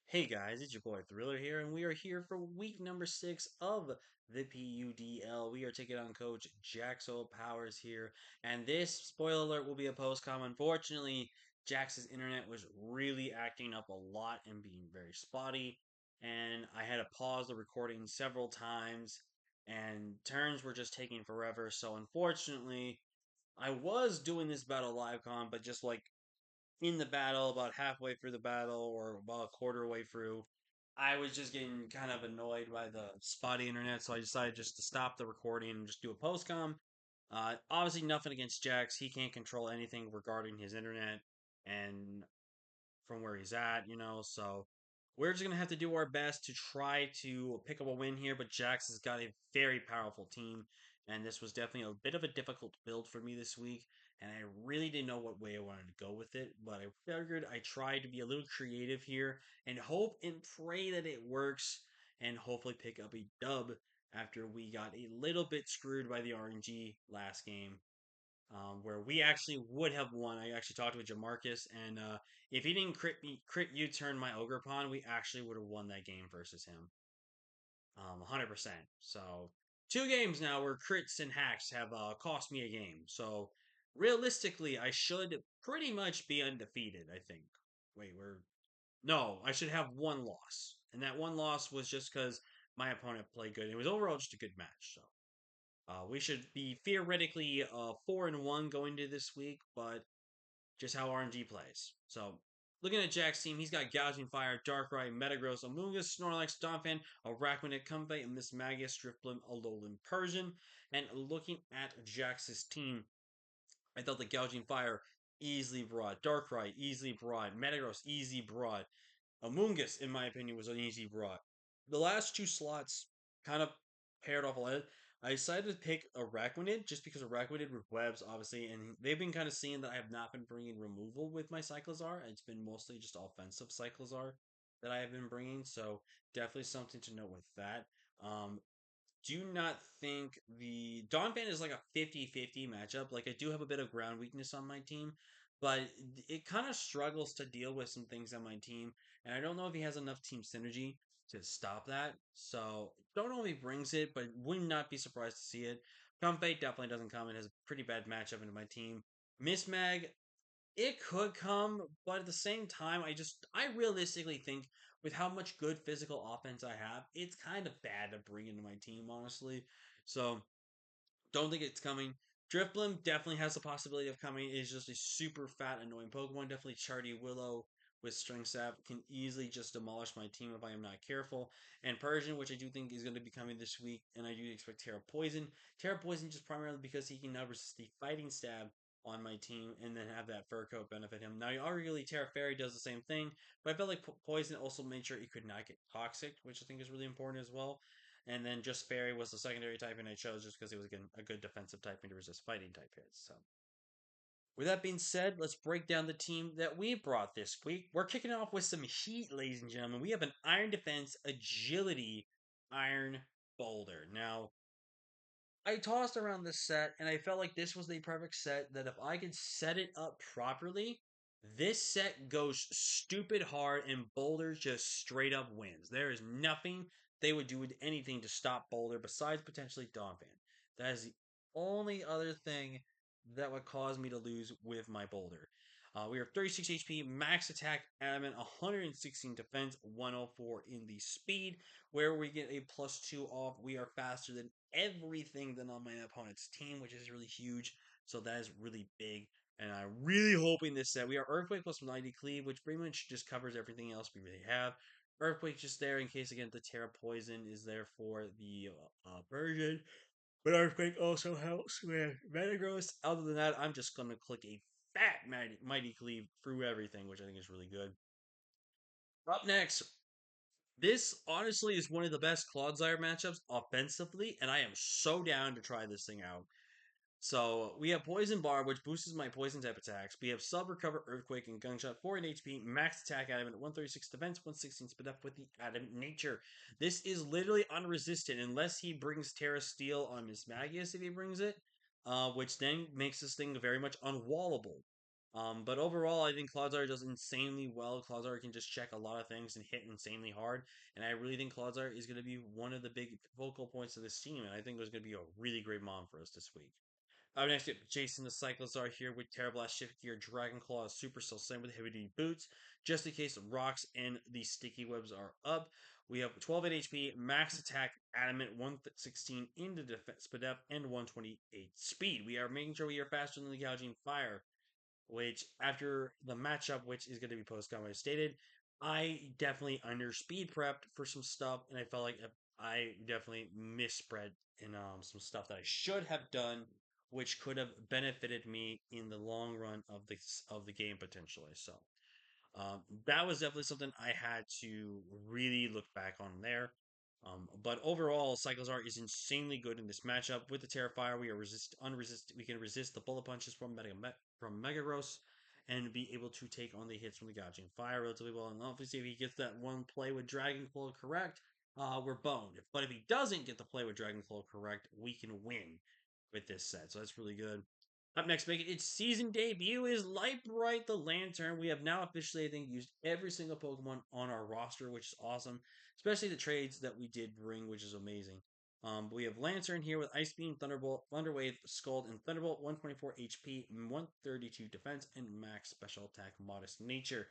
Hey guys, it's your boy Thriller here, and we are here for week number 6 of the PUDL. We are taking on Coach Jaxo Powers here, and this, spoiler alert, will be a post-com. Unfortunately, Jax's internet was really acting up a lot and being very spotty, and I had to pause the recording several times, and turns were just taking forever. So unfortunately, I was doing this battle live con, but just like in the battle, about halfway through the battle or about a quarter way through, I was just getting kind of annoyed by the spotty internet, so I decided just to stop the recording and just do a postcom. Obviously, nothing against Jax. He can't control anything regarding his internet and from where he's at. So we're just going to have to do our best to try to pick up a win here. But Jax has got a very powerful team, and this was definitely a bit of a difficult build for me this week. And I really didn't know what way I wanted to go with it, but I figured I tried to be a little creative here and hope and pray that it works and hopefully pick up a dub after we got a little bit screwed by the RNG last game, where we actually would have won. I actually talked with Jamarcus, and if he didn't crit U turn my ogre pawn, we actually would have won that game versus him, 100%. So 2 games now where crits and hacks have cost me a game. So realistically, I should pretty much be undefeated. I think. Wait, we're no, I should have one loss, and that one loss was just because my opponent played good. It was overall just a good match. So we should be theoretically 4-1 going to this week, but just how RNG plays. So looking at Jack's team, he's got Gouging Fire, Darkrai, Metagross, Amoonguss, Snorlax, Donphan, Arachniid, Comfey, and Miss Magus, Drifblim, Alolan Persian. And looking at Jax's team, I thought the Gouging Fire easily brought, Darkrai easily brought, Metagross easy brought, Amoonguss, in my opinion, was an easy brought. The last 2 slots kind of paired off a lot. I decided to pick Arachniid just because Arachniid with webs, obviously, and they've been kind of seeing that I have not been bringing removal with my Cyclizar. It's been mostly just offensive Cyclizar that I have been bringing, so definitely something to note with that. Um, do not think the Donphan is like a 50-50 matchup. Like I do have a bit of ground weakness on my team, but it kind of struggles to deal with some things on my team, and I don't know if he has enough team synergy to stop that. So don't know if he brings it, but would not be surprised to see it. Comfey definitely doesn't come and has a pretty bad matchup into my team. Miss Mag, it could come, but at the same time, I realistically think with how much good physical offense I have, it's kind of bad to bring into my team, honestly. So don't think it's coming. Drifblim definitely has the possibility of coming. It's just a super fat, annoying Pokemon. Definitely Chardy Willow with String Sap can easily just demolish my team if I am not careful. And Persian, which I do think is going to be coming this week, and I do expect Terra Poison. Terra Poison just primarily because he can now resist the Fighting Stab on my team and then have that fur coat benefit him. Now, arguably, Terra Fairy does the same thing, but I felt like Poison also made sure it could not get toxic, which I think is really important as well. And then just Fairy was the secondary type, and I chose just because it was again a good defensive typing to resist fighting type hits. So, with that being said, let's break down the team that we brought this week. We're kicking off with some heat, ladies and gentlemen. We have an Iron Defense, Agility, Iron Boulder. Now, I tossed around this set, and I felt like this was the perfect set that if I could set it up properly, this set goes stupid hard, and Boulder just straight up wins. There is nothing they would do with anything to stop Boulder besides potentially Donphan. That is the only other thing that would cause me to lose with my Boulder. We are 36 HP, max attack, adamant, 116 defense, 104 in the speed. Where we get a +2 off, we are faster than everything than on my opponent's team, which is really huge. So that is really big. And I'm really hoping this set. We are Earthquake plus 90 Cleave, which pretty much just covers everything else we really have. Earthquake just there in case, again, the Terra Poison is there for the version. But Earthquake also helps with Metagross. Other than that, I'm just going to click a fat Mighty Cleave through everything, which I think is really good. Up next, this honestly is one of the best Clodsire matchups offensively, and I am so down to try this thing out. So we have Poison Bar, which boosts my poison type attacks. We have Sub Recover, Earthquake, and Gunshot, 4 in HP, max attack adamant, 136 defense, 116 speed up with the adamant nature. This is literally unresisted unless he brings Terra Steel on Miss Magius if he brings it, which then makes this thing very much unwallable. But overall, I think Claudsar does insanely well. Claudsar can just check a lot of things and hit insanely hard. And I really think Claudsar is going to be one of the big focal points of this team. And I think there's going to be a really great mom for us this week. Up next, we have Jason the Cyclozar here with Terra Blast, Shift Gear, Dragon Claw, Super Cell Slam with heavy duty boots, just in case rocks and the sticky webs are up. We have 12 HP, max attack, adamant, 116 into defense, speed up, and 128 speed. We are making sure we are faster than the gouging fire, which after the matchup, which is going to be post combat stated, I definitely under speed prepped for some stuff, and I felt like I definitely misspread in some stuff that I should have done, which could have benefited me in the long run of the game potentially. So that was definitely something I had to really look back on there. But overall, Cyclozar is insanely good in this matchup. With the Terrifier, we are we can resist the bullet punches from Megaros and be able to take on the hits from the Gouging Fire relatively well. And obviously, if he gets that one play with Dragon Claw correct, we're boned. But if he doesn't get the play with Dragon Claw correct, we can win with this set. So that's really good. Up next, making its season debut is Light Bright the Lantern. We have now officially, I think, used every single Pokemon on our roster, which is awesome. Especially the trades that we did bring, which is amazing. We have Lantern here with Ice Beam, Thunderbolt, Thunderwave, Scald, and Thunderbolt. 124 HP, 132 defense, and max special attack, Modest Nature.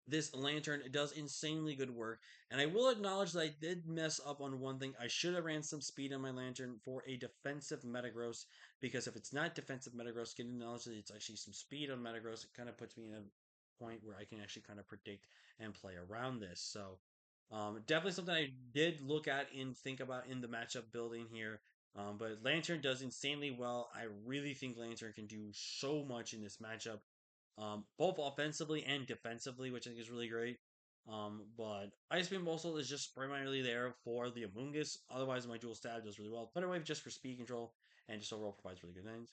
This lantern does insanely good work, and I will acknowledge that I did mess up on one thing. I should have ran some speed on my lantern for a defensive Metagross, because if it's not defensive Metagross, getting knowledge that it's actually some speed on Metagross, it kind of puts me in a point where I can actually kind of predict and play around this. So definitely something I did look at and think about in the matchup building here. But Lantern does insanely well. I really think Lantern can do so much in this matchup, both offensively and defensively, which I think is really great. But Ice Beam also is just primarily there for the Amoonguss. Otherwise, my dual stab does really well. Thunder Wave just for speed control and just overall provides really good things.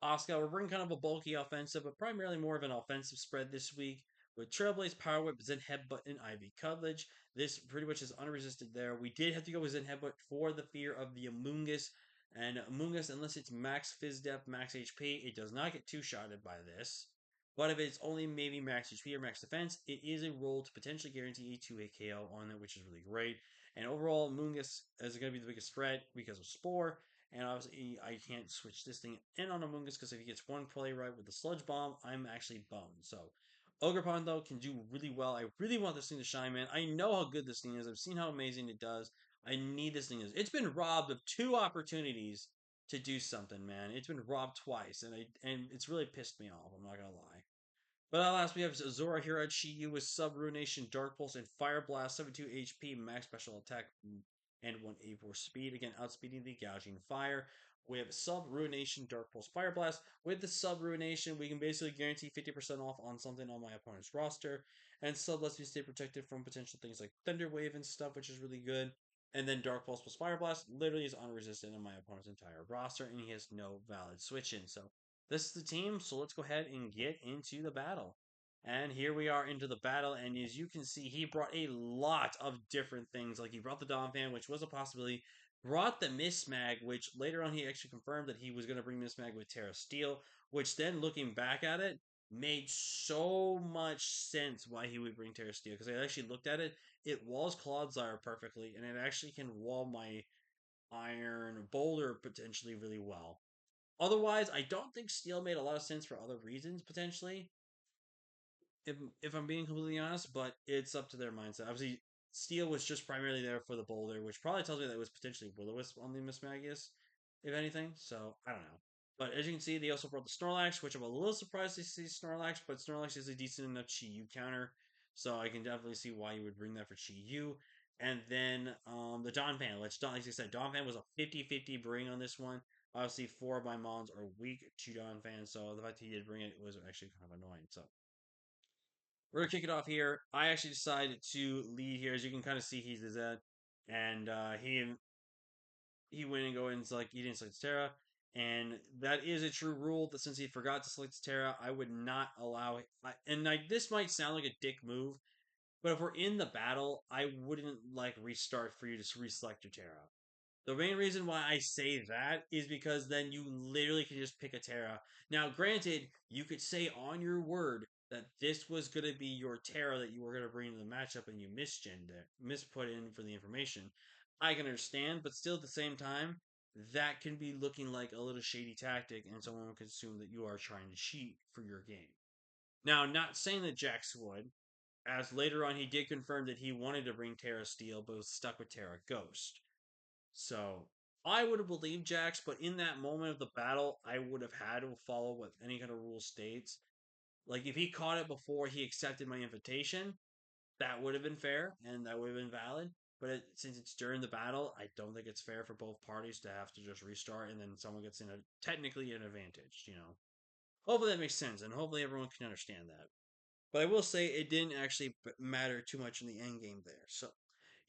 Oscar, we're bringing kind of a bulky offensive, but primarily more of an offensive spread this week with Trailblaze, Power Whip, Zen Headbutt, and Ivy Cutlage. This pretty much is unresisted there. We did have to go with Zen Headbutt for the fear of the Amoonguss. And Amoonguss, unless it's max Fizz Depth, max HP, it does not get two-shotted by this. But if it's only maybe max HP or max defense, it is a roll to potentially guarantee a 2-hit KO on it, which is really great. And overall, Moongus is going to be the biggest threat because of Spore. And obviously, I can't switch this thing in on Amoonguss because if he gets one play right with the Sludge Bomb, I'm actually boned. So, Ogerpon, though, can do really well. I really want this thing to shine, man. I know how good this thing is. I've seen how amazing it does. I need this thing. It's been robbed of two opportunities to do something, man. It's been robbed twice, and it's really pissed me off. I'm not gonna lie. But at last, we have Zora here at Shiyu with Sub Ruination, Dark Pulse, and Fire Blast, 72 HP, max special attack, and 184 speed. Again, outspeeding the Gouging Fire. We have Sub Ruination, Dark Pulse, Fire Blast. With the Sub Ruination, we can basically guarantee 50% off on something on my opponent's roster. And Sub lets me stay protected from potential things like Thunder Wave and stuff, which is really good. And then Dark Pulse plus Fire Blast literally is unresisted on my opponent's entire roster, and he has no valid switch in. So this is the team, so let's go ahead and get into the battle. And here we are into the battle, and as you can see, he brought a lot of different things. Like he brought the Donphan, which was a possibility, brought the Mismag, which later on he actually confirmed that he was going to bring Mismag with Terra Steel, which then looking back at it, made so much sense why he would bring Terra Steel. Because I actually looked at it, it walls Clodsire perfectly, and it actually can wall my Iron Boulder potentially really well. Otherwise, I don't think Steel made a lot of sense for other reasons potentially. If I'm being completely honest, but it's up to their mindset. Obviously, Steel was just primarily there for the boulder, which probably tells me that it was potentially Will-O-Wisp on the Miss Magius, if anything. So I don't know. But as you can see, they also brought the Snorlax, which I'm a little surprised to see Snorlax, but Snorlax is a decent enough Chi-Yu counter, so I can definitely see why you would bring that for Chi-Yu. And then the Donphan, which, like I said, Donphan was a 50-50 bring on this one. Obviously, four of my mons are weak to Donphan, so the fact that he did bring it was actually kind of annoying. So we're gonna kick it off here. I actually decided to lead here, as you can kind of see, he's the Zed, and he went and go and select he didn't select Terra, and that is a true rule that since he forgot to select Terra, I would not allow it. And like this might sound like a dick move, but if we're in the battle, I wouldn't like restart for you to reselect your Terra. The main reason why I say that is because then you literally can just pick a Terra. Now, granted, you could say on your word that this was going to be your Terra that you were going to bring to the matchup and you misgened it, misput in for the information. I can understand, but still at the same time, that can be looking like a little shady tactic, and someone could assume that you are trying to cheat for your game. Now, not saying that Jax would, as later on he did confirm that he wanted to bring Terra Steel, but was stuck with Terra Ghost. So I would have believed Jax, but in that moment of the battle, I would have had to follow what any kind of rule states. Like if he caught it before he accepted my invitation, that would have been fair and that would have been valid. But since it's during the battle, I don't think it's fair for both parties to have to just restart and then someone gets in a technically an advantage. Hopefully that makes sense, and hopefully everyone can understand that. But I will say it didn't actually matter too much in the end game there. So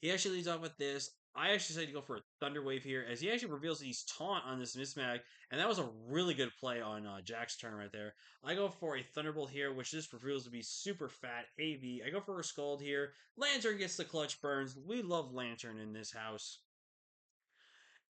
he actually leads off with this. I actually decided to go for a Thunder Wave here, as he actually reveals that he's taunt on this mismag, and that was a really good play on Jack's turn right there. I go for a Thunderbolt here, which just reveals to be super fat AV. I go for a Scald here. Lantern gets the clutch burns. We love Lantern in this house.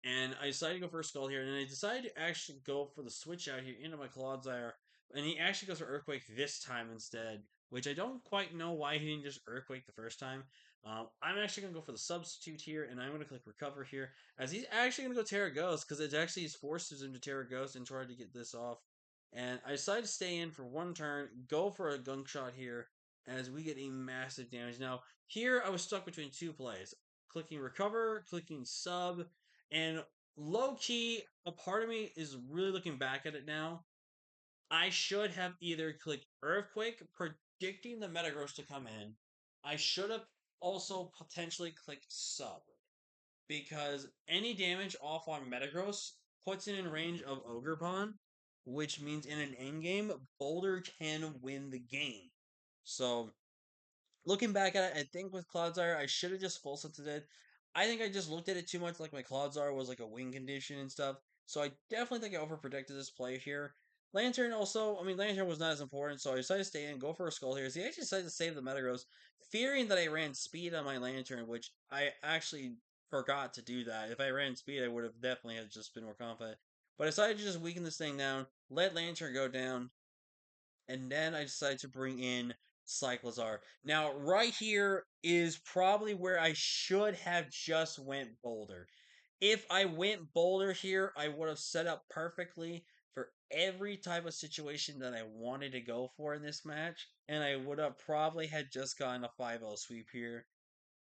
And I decided to go for a Skull here, and then I decided to actually go for the switch out here into my Clodsire. And he actually goes for Earthquake this time instead, which I don't quite know why he didn't just Earthquake the first time. I'm actually going to go for the substitute here, and I'm going to click Recover here, as he's actually going to go Terra Ghost, because it actually forces him to Terra Ghost and try to get this off. And I decided to stay in for one turn, go for a Gunk Shot here, as we get a massive damage. Now, here I was stuck between two plays. Clicking Recover, clicking Sub, and low key, a part of me is really looking back at it now. I should have either clicked Earthquake, predicting the Metagross to come in. I should have also potentially clicked Sub, because any damage off on Metagross puts it in range of Ogerpon, which means in an endgame, Boulder can win the game. So looking back at it, I think with Cloudsire, I should have just full sented it. I think I just looked at it too much like my Cloudsire was like a win condition and stuff. So I definitely think I overprotected this play here. Lantern also, I mean, Lantern was not as important, so I decided to stay in, go for a Skull here. So he actually decided to save the Metagross, fearing that I ran speed on my Lantern, which I actually forgot to do that. If I ran speed, I would have definitely had just been more confident. But I decided to just weaken this thing down, let Lantern go down, and then I decided to bring in Cyclozar. Now, right here is probably where I should have just went Boulder. If I went Boulder here, I would have set up perfectly for every type of situation that I wanted to go for in this match, and I would have probably had just gotten a 5-0 sweep here.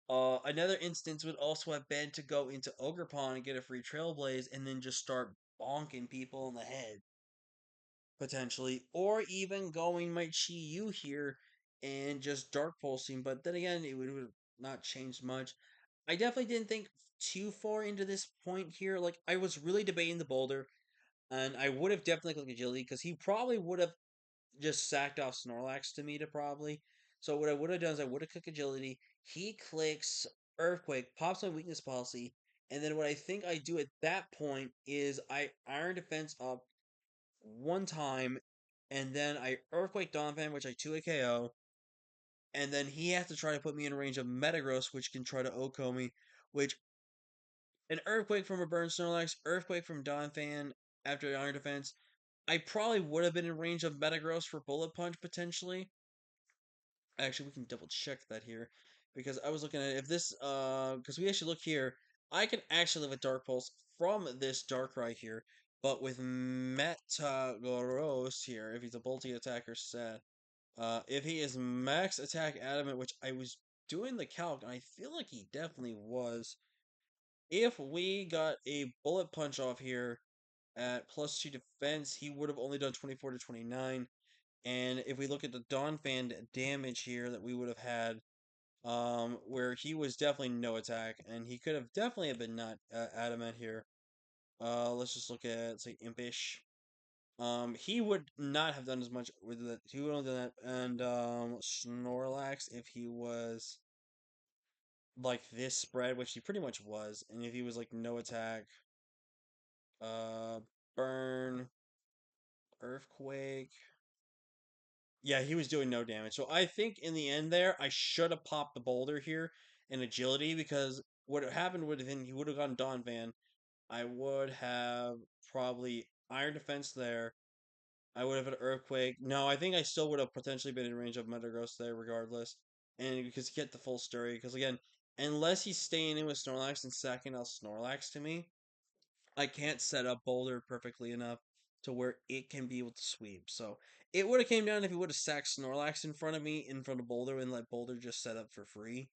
Another instance would also have been to go into Ogerpon and get a free Trailblaze and then just start bonking people in the head potentially, or even going my Chi Yu here and just Dark Pulsing. But then again, it would have not changed much. I definitely didn't think too far into this point here. Like, I was really debating the Boulder, and I would have definitely clicked Agility because he probably would have just sacked off Snorlax to me to probably. So what I would have done is I would have clicked Agility. He clicks Earthquake, pops my Weakness Policy, and then what I think I do at that point is I Iron Defense up one time, and then I Earthquake Donphan, which I 2 KO, and then he has to try to put me in range of Metagross, which can try to OHKO me, which an Earthquake from a Burn Snorlax, Earthquake from Donphan after Iron Defense, I probably would have been in range of Metagross for Bullet Punch potentially. Actually, we can double check that here because I was looking at if this because we actually look here, I can actually live a Dark Pulse from this Darkrai here, but with Metagross here, if he's a Bolty attacker set, if he is max attack adamant, which I was doing the calc and I feel like he definitely was. If we got a Bullet Punch off here at +2 defense, he would have only done 24 to 29. And if we look at the Donphan damage here that we would have had, where he was definitely no attack, and he could have definitely have been not adamant here. Let's just look at say Impish. He would not have done as much with that. He would have done that, and Snorlax if he was like this spread, which he pretty much was, and if he was like no attack, uh, burn, earthquake. Yeah, he was doing no damage. So I think in the end there, I should have popped the boulder here in agility because what happened would have been he would have gone Don Van. I would have probably Iron Defense there. I would have an Earthquake. No, I think I still would have potentially been in range of Metagross there regardless. And because get the full story. Because again, unless he's staying in with Snorlax and sacking out Snorlax to me, I can't set up Boulder perfectly enough to where it can be able to sweep. So it would have came down if he would have sacked Snorlax in front of me, in front of Boulder, and let Boulder just set up for free.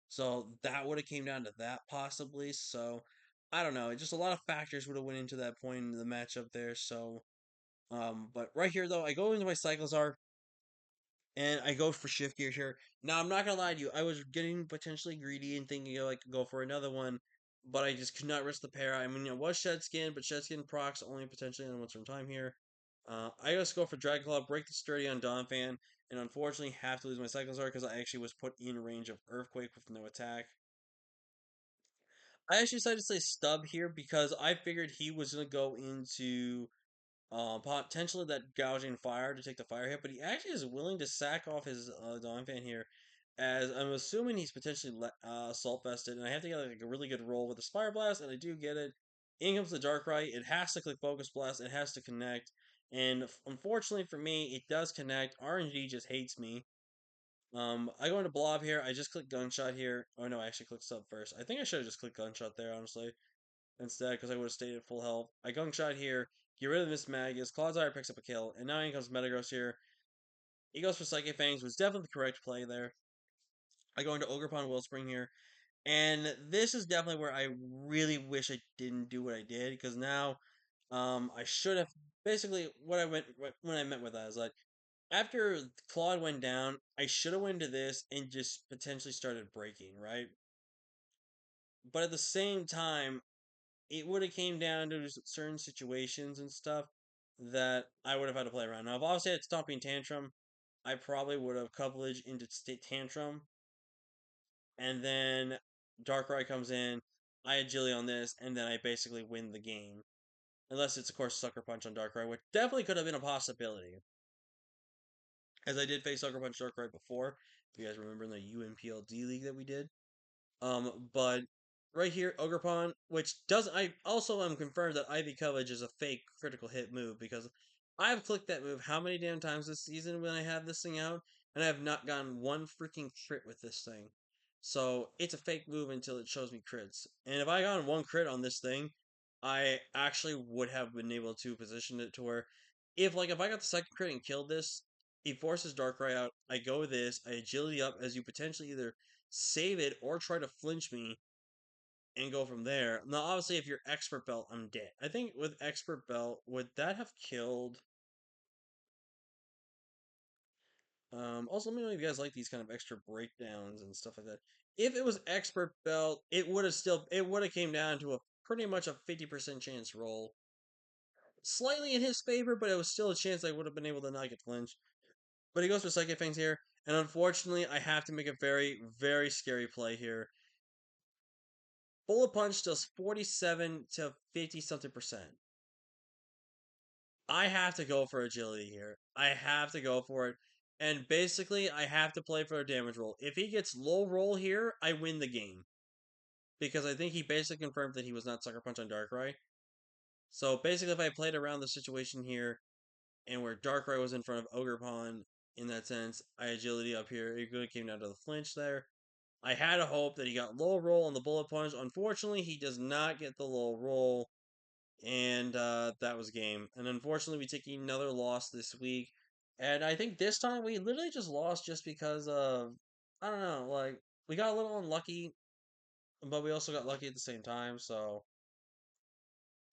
So that would have came down to that possibly. So I don't know. Just a lot of factors would have went into that point in the matchup there. So but right here though, I go into my Cyclizar and I go for shift gear here. Now I'm not gonna lie to you, I was getting potentially greedy and thinking I could go for another one, but I just could not risk the pair. I mean, it was Shed Skin, but Shed Skin procs only potentially on once from time here. I just go for Dragon Claw, break the sturdy on Donphan, and unfortunately have to lose my Cyclizar because I actually was put in range of Earthquake with no attack. I actually decided to say Stub here because I figured he was gonna go into potentially that gouging fire to take the fire hit, but he actually is willing to sack off his Donphan here, as I'm assuming he's potentially assault vested, and I have to get a really good roll with the Spire Blast, and I do get it. In comes the Darkrai. It has to click Focus Blast. It has to connect, and unfortunately for me, it does connect. RNG just hates me. I go into Blob here. I just click Gunshot here. Oh no, I actually clicked Sub first. I think I should have just clicked Gunshot there, honestly instead because I would have stayed at full health. I gunk shot here, get rid of Miss Magus. Clodsire picks up a kill, and now in comes Metagross here. He goes for Psychic Fangs, was definitely the correct play there. I go into Ogerpon Wellspring here, and this is definitely where I really wish I didn't do what I did because now I should have basically what I went when I meant with that is like after Claude went down, I should have went to this and just potentially started breaking, right? But at the same time, it would have came down to certain situations and stuff that I would have had to play around. Now, if obviously I had Stomping Tantrum, I probably would have coverage into State Tantrum, and then Darkrai comes in, I agility on this, and then I basically win the game. Unless it's, of course, Sucker Punch on Darkrai, which definitely could have been a possibility. As I did face Sucker Punch Darkrai before, if you guys remember in the UMPLD league that we did. But right here, Ogerpon, which does I also am confirmed that Ivy Coverage is a fake critical hit move because I've clicked that move how many damn times this season when I have this thing out, and I have not gotten one freaking crit with this thing. So it's a fake move until it shows me crits. And if I got one crit on this thing, I actually would have been able to position it to where if I got the second crit and killed this, he forces Darkrai out, I go this, I agility up as you potentially either save it or try to flinch me and go from there. Now, obviously, if you're expert belt, I'm dead. I think with expert belt, would that have killed? Also, let me know if you guys like these kind of extra breakdowns and stuff like that. If it was expert belt, it would have came down to a pretty much a 50% chance roll. Slightly in his favor, but it was still a chance I would have been able to not get flinch. But he goes for Psychic Fangs here, and unfortunately, I have to make a very, very scary play here. Bullet Punch does 47 to 50 something percent. I have to go for agility here. I have to go for it. And basically, I have to play for a damage roll. If he gets low roll here, I win the game. Because I think he basically confirmed that he was not Sucker Punch on Darkrai. So basically, if I played around the situation here, and where Darkrai was in front of Ogerpon, in that sense, I agility up here. It really came down to the flinch there. I had a hope that he got low roll on the Bullet Punch. Unfortunately, he does not get the low roll. And that was game. And unfortunately, we take another loss this week. And I think this time we literally just lost just because of I don't know, like we got a little unlucky, but we also got lucky at the same time. So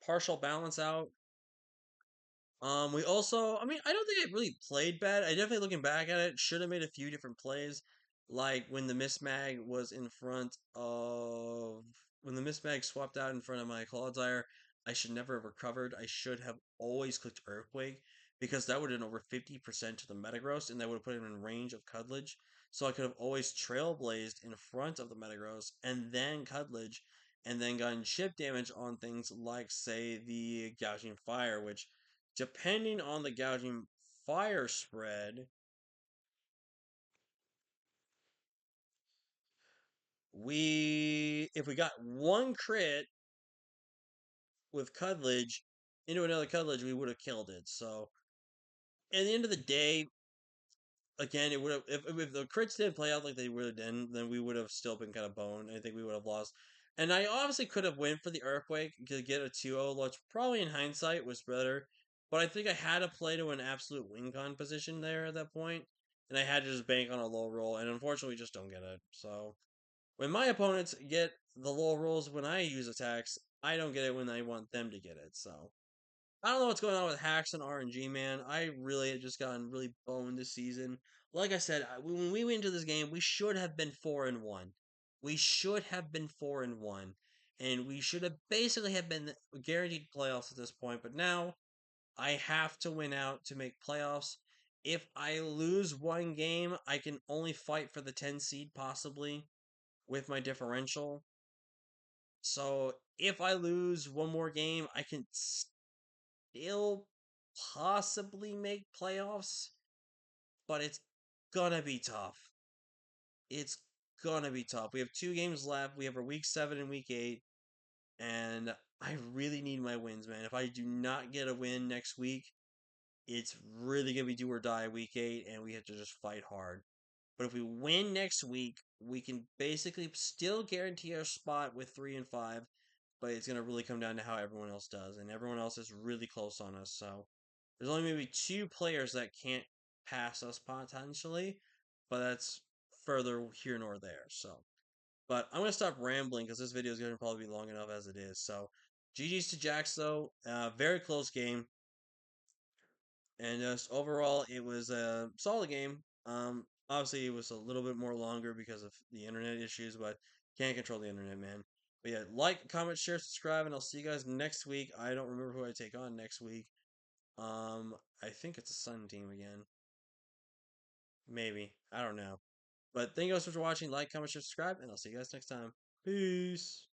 partial balance out. We also, I mean, I don't think I really played bad. I definitely looking back at it, should have made a few different plays. Like when the Mismag was in front of when the Mismag swapped out in front of my Clodsire, I should never have recovered. I should have always clicked Earthquake because that would have done over 50% to the Metagross and that would have put him in range of Cuddledge. So I could have always Trailblazed in front of the Metagross and then Cuddledge and then gotten chip damage on things like, say, the Gouging Fire, which depending on the gouging fire spread, we if we got one crit with Cuddledge into another Cuddledge, we would have killed it. So at the end of the day, again, it would have if the crits didn't play out like they would have done, then we would have still been kind of boned. I think we would have lost. And I obviously could have went for the Earthquake to get a 2-0, which probably in hindsight was better. But I think I had to play to an absolute win con position there at that point, and I had to just bank on a low roll, and unfortunately, we just don't get it. So when my opponents get the low rolls when I use attacks, I don't get it when I want them to get it. So I don't know what's going on with hacks and RNG, man. I really have just gotten really boned this season. Like I said, when we went into this game, we should have been 4-1. We should have been 4-1, and we should have basically have been guaranteed playoffs at this point. But now I have to win out to make playoffs. If I lose one game, I can only fight for the 10 seed possibly with my differential. So if I lose one more game, I can still possibly make playoffs, but it's gonna be tough. It's gonna be tough. We have 2 games left. We have our week 7 and week 8, and I really need my wins, man. If I do not get a win next week, it's really gonna be do or die week 8, and we have to just fight hard. But if we win next week, we can basically still guarantee our spot with 3 and 5. But it's gonna really come down to how everyone else does, and everyone else is really close on us. So there's only maybe 2 players that can't pass us potentially, but that's further here nor there. So, but I'm gonna stop rambling because this video is gonna probably be long enough as it is. So, GG's to Jax though, very close game, and just overall it was a solid game. Obviously it was a little bit more longer because of the internet issues, but can't control the internet, man. But yeah, like, comment, share, subscribe, and I'll see you guys next week. I don't remember who I take on next week. I think it's a Sun team again. Maybe. I don't know. But thank you guys for watching. Like, comment, share, subscribe, and I'll see you guys next time. Peace.